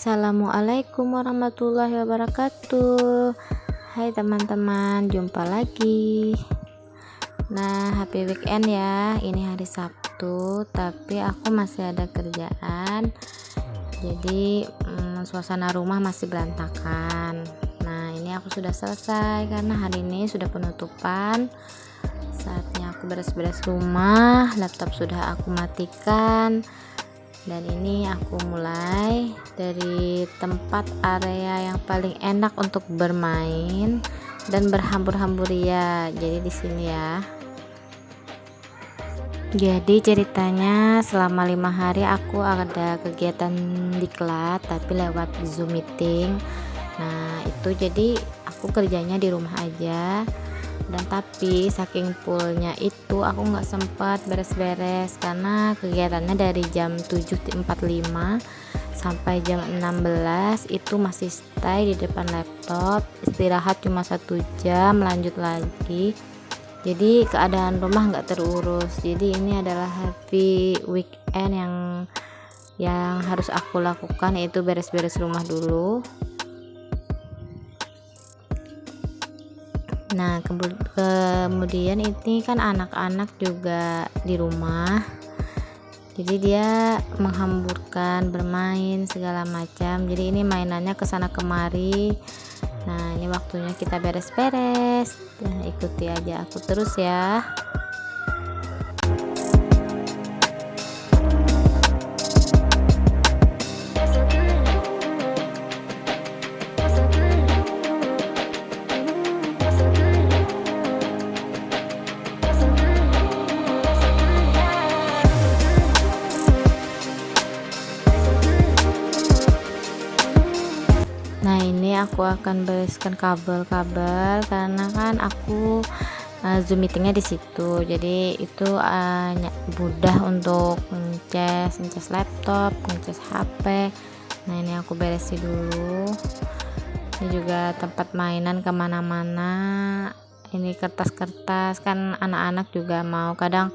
Assalamualaikum warahmatullahi wabarakatuh. Hai teman-teman, jumpa lagi. Nah, happy weekend ya. Ini hari Sabtu, tapi aku masih ada kerjaan. Jadi suasana rumah masih berantakan. Nah, ini aku sudah selesai karena hari ini sudah penutupan. Saatnya aku beres-beres rumah. Laptop sudah aku matikan. Dan ini aku mulai dari tempat area yang paling enak untuk bermain dan berhambur-hambur ya. Jadi di sini ya. Jadi ceritanya selama 5 hari aku ada kegiatan diklat tapi lewat Zoom meeting. Nah, itu jadi aku kerjanya di rumah aja. Dan tapi saking fullnya itu aku nggak sempat beres-beres karena kegiatannya dari jam 7.45 sampai jam 16 itu masih stay di depan laptop, istirahat cuma 1 jam, lanjut lagi. Jadi keadaan rumah nggak terurus. Jadi ini adalah happy weekend yang harus aku lakukan, yaitu beres-beres rumah dulu. Nah, kemudian ini kan anak-anak juga di rumah, jadi dia menghamburkan, bermain segala macam. Jadi ini mainannya kesana kemari. Nah, ini waktunya kita beres-beres. Nah, ikuti aja aku terus ya. Nah, ini aku akan bereskan kabel-kabel karena kan aku Zoom meetingnya di situ. Jadi itu mudah untuk ngecas laptop, ngecas HP. Nah, ini aku beresin dulu. Ini juga tempat mainan kemana-mana. Ini kertas-kertas kan anak-anak juga kadang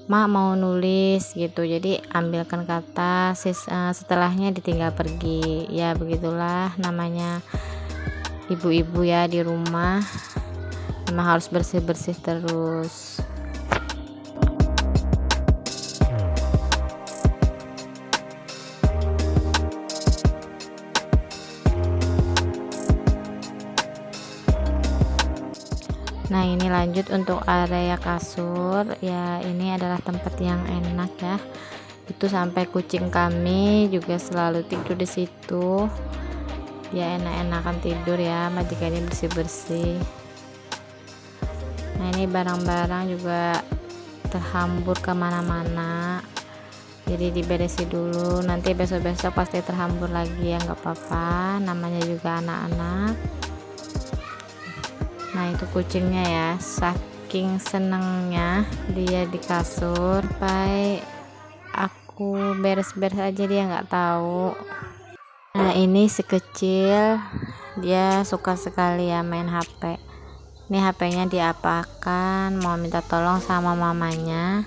Mak mau nulis gitu, jadi ambilkan kata, setelahnya ditinggal pergi. Ya begitulah namanya ibu-ibu ya di rumah, memang harus bersih-bersih terus. Nah, ini lanjut untuk area kasur ya. Ini adalah tempat yang enak ya. Itu sampai kucing kami juga selalu tidur di situ. Dia enak-enakan tidur ya, majikan ini bersih-bersih. Nah, ini barang-barang juga terhambur kemana-mana. Jadi diberesi dulu. Nanti besok-besok pasti terhambur lagi ya, nggak apa-apa. Namanya juga anak-anak. Nah, itu kucingnya ya, saking senengnya dia di kasur, sampai aku beres-beres aja dia nggak tahu. Nah, ini si kecil dia suka sekali ya main HP. Ini HP-nya diapakan, mau minta tolong sama mamanya.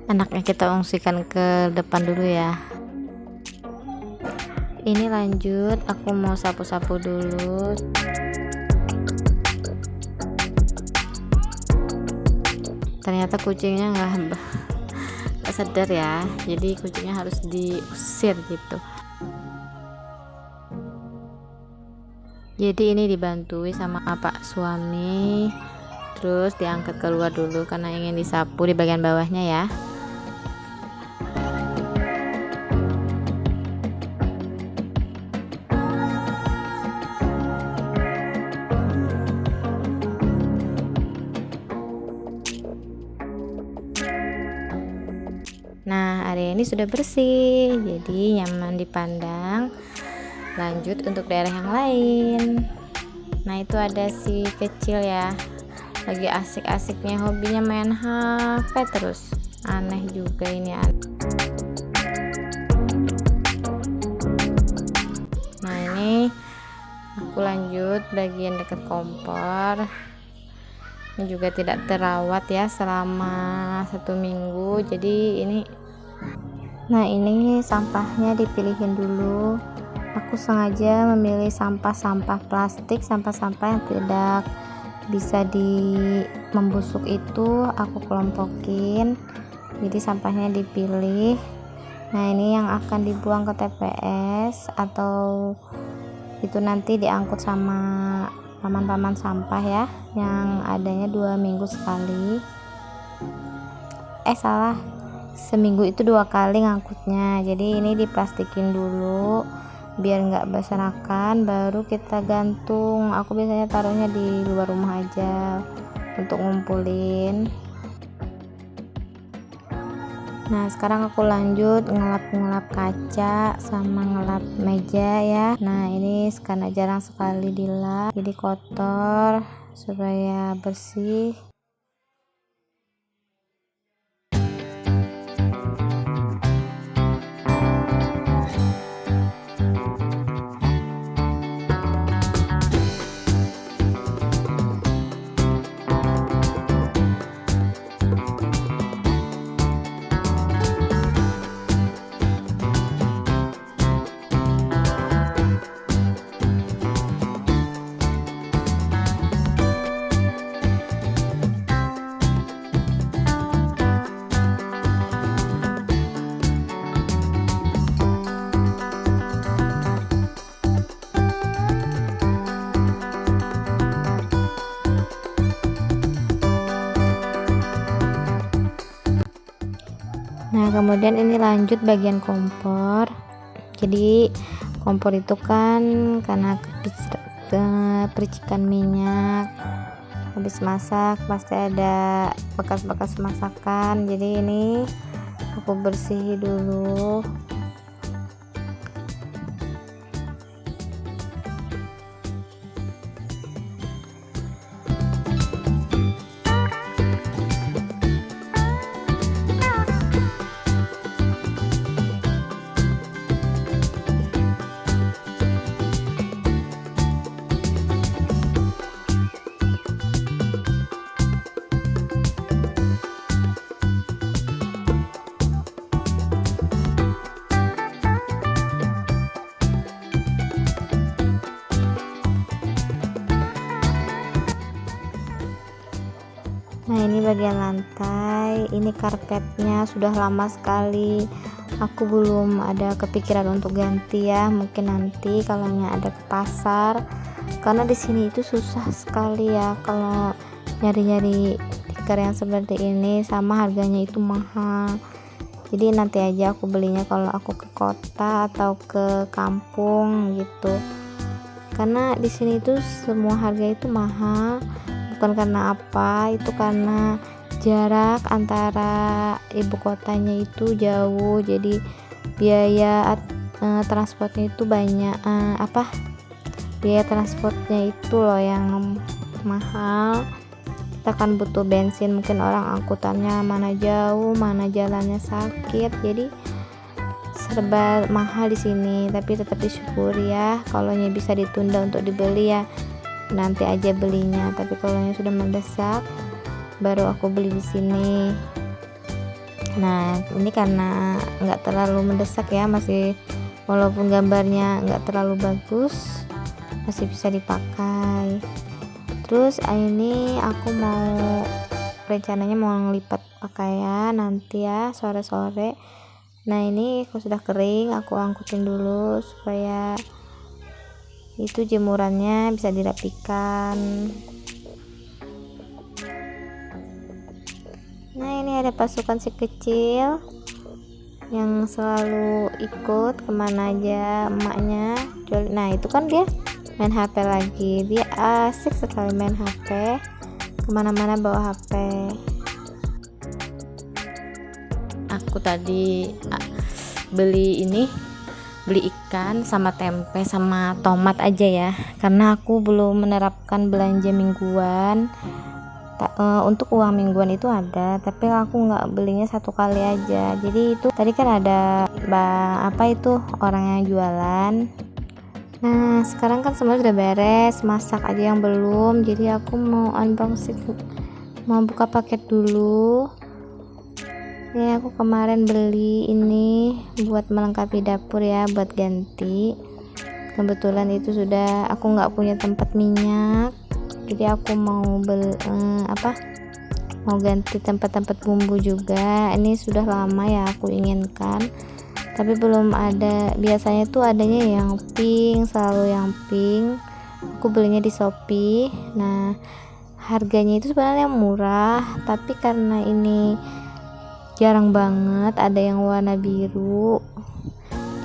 Anaknya kita ungsikan ke depan dulu ya. Ini lanjut, aku mau sapu-sapu dulu. Ternyata kucingnya nggak sadar ya, jadi kucingnya harus diusir gitu. Jadi ini dibantui sama pak suami, terus diangkat keluar dulu karena ingin disapu di bagian bawahnya ya. Nah, area ini sudah bersih, jadi nyaman dipandang. Lanjut untuk daerah yang lain. Nah, itu ada si kecil ya, lagi asik-asiknya hobinya main HP terus. Aneh juga ini. Nah, ini aku lanjut bagian dekat kompor. Ini juga tidak terawat ya selama 1 minggu, jadi ini Nah, ini sampahnya dipilihin dulu. Aku sengaja memilih sampah-sampah plastik, sampah-sampah yang tidak bisa membusuk itu aku kelompokin. Jadi sampahnya dipilih. Nah, ini yang akan dibuang ke TPS atau itu nanti diangkut sama paman-paman sampah ya, yang adanya 2 minggu sekali. Salah, seminggu itu 2 kali ngangkutnya. Jadi ini diplastikin dulu biar nggak berserakan, baru kita gantung. Aku biasanya taruhnya di luar rumah aja untuk ngumpulin. Nah, sekarang aku lanjut ngelap kaca sama ngelap meja ya. Nah, ini karena jarang sekali dilap jadi kotor, supaya bersih. Nah, kemudian ini lanjut bagian kompor. Jadi kompor itu kan karena percikan minyak, habis masak pasti ada bekas-bekas masakan. Jadi ini aku bersih dulu. Nah, ini bagian lantai, ini karpetnya sudah lama sekali. Aku belum ada kepikiran untuk ganti ya, mungkin nanti kalau ada ke pasar. Karena di sini itu susah sekali ya kalau nyari-nyari tikar yang seperti ini, sama harganya itu mahal. Jadi nanti aja aku belinya kalau aku ke kota atau ke kampung gitu. Karena di sini itu semua harga itu mahal. Bukan karena apa, itu karena jarak antara ibu kotanya itu jauh, jadi biaya transportnya itu banyak. Biaya transportnya itu loh yang mahal. Kita kan butuh bensin, mungkin orang angkutannya mana jauh, mana jalannya sakit, jadi serba mahal di sini. Tapi tetap disyukuri ya, kalau bisa ditunda untuk dibeli ya nanti aja belinya. Tapi kalau yang sudah mendesak baru aku beli di sini. Nah, ini karena nggak terlalu mendesak ya, masih walaupun gambarnya nggak terlalu bagus masih bisa dipakai. Terus ini aku rencananya mau ngelipat pakaian nanti ya sore-sore. Nah, ini kalau sudah kering aku angkutin dulu supaya itu jemurannya bisa dirapikan. Nah, ini ada pasukan si kecil yang selalu ikut kemana aja emaknya. Nah, itu kan dia main HP lagi, dia asik sekali main HP, kemana-mana bawa HP. Aku tadi beli ikan sama tempe sama tomat aja ya, karena aku belum menerapkan belanja mingguan. Untuk uang mingguan itu ada, tapi aku nggak belinya 1 kali aja. Jadi itu tadi kan ada orang yang jualan. Nah, sekarang kan semua sudah beres, masak aja yang belum. Jadi aku mau unboxing, mau buka paket dulu. Ya, aku kemarin beli ini buat melengkapi dapur ya, buat ganti. Kebetulan itu sudah aku nggak punya tempat minyak, jadi aku mau mau ganti tempat-tempat bumbu juga. Ini sudah lama ya aku inginkan, tapi belum ada. Biasanya tuh adanya yang pink, selalu yang pink. Aku belinya di Shopee. Nah, harganya itu sebenarnya murah, tapi karena ini jarang banget ada yang warna biru,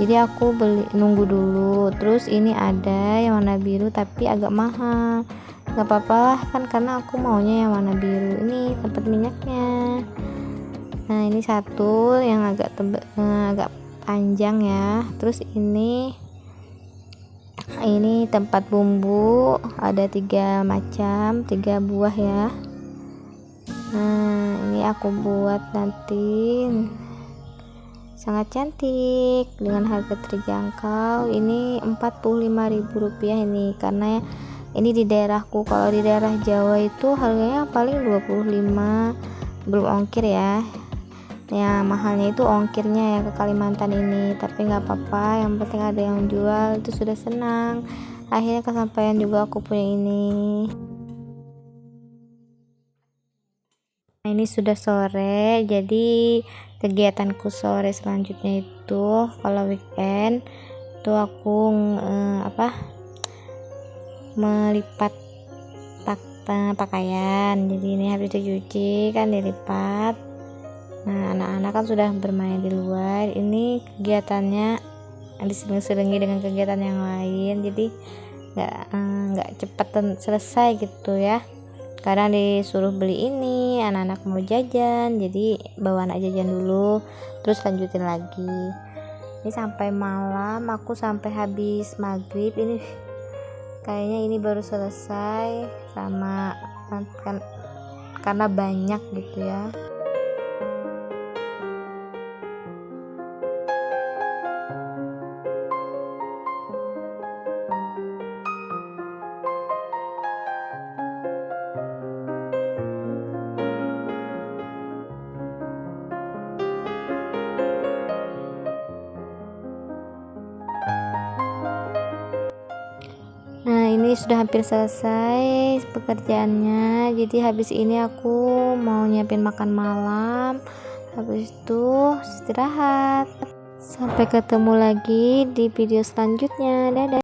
jadi aku nunggu dulu. Terus ini ada yang warna biru tapi agak mahal, gak apa-apa lah kan, karena aku maunya yang warna biru. Ini tempat minyaknya. Nah, ini satu yang agak agak panjang ya. Terus ini tempat bumbu, ada 3 macam, 3 buah ya. Nah, ini aku buat nanti, sangat cantik dengan harga terjangkau. Ini Rp45.000 ini, karena ini di daerahku. Kalau di daerah Jawa itu harganya paling 25, belum ongkir ya. Yang mahalnya itu ongkirnya ya ke Kalimantan ini, tapi nggak apa-apa, yang penting ada yang jual, itu sudah senang. Akhirnya kesampaian juga aku punya ini. Nah, ini sudah sore, jadi kegiatanku sore selanjutnya itu kalau weekend itu aku melipat pakaian. Jadi ini habis dicuci kan dilipat. Nah, anak-anak kan sudah bermain di luar. Ini kegiatannya diseling-selingi dengan kegiatan yang lain, jadi nggak cepat selesai gitu ya. Kadang disuruh beli ini, anak-anak mau jajan, jadi bawa anak jajan dulu, terus lanjutin lagi. Ini sampai malam, aku sampai habis maghrib. Ini kayaknya ini baru selesai, sama kan karena banyak gitu ya. Nah, ini sudah hampir selesai pekerjaannya. Jadi habis ini aku mau nyiapin makan malam, habis itu istirahat. Sampai ketemu lagi di video selanjutnya. Dadah.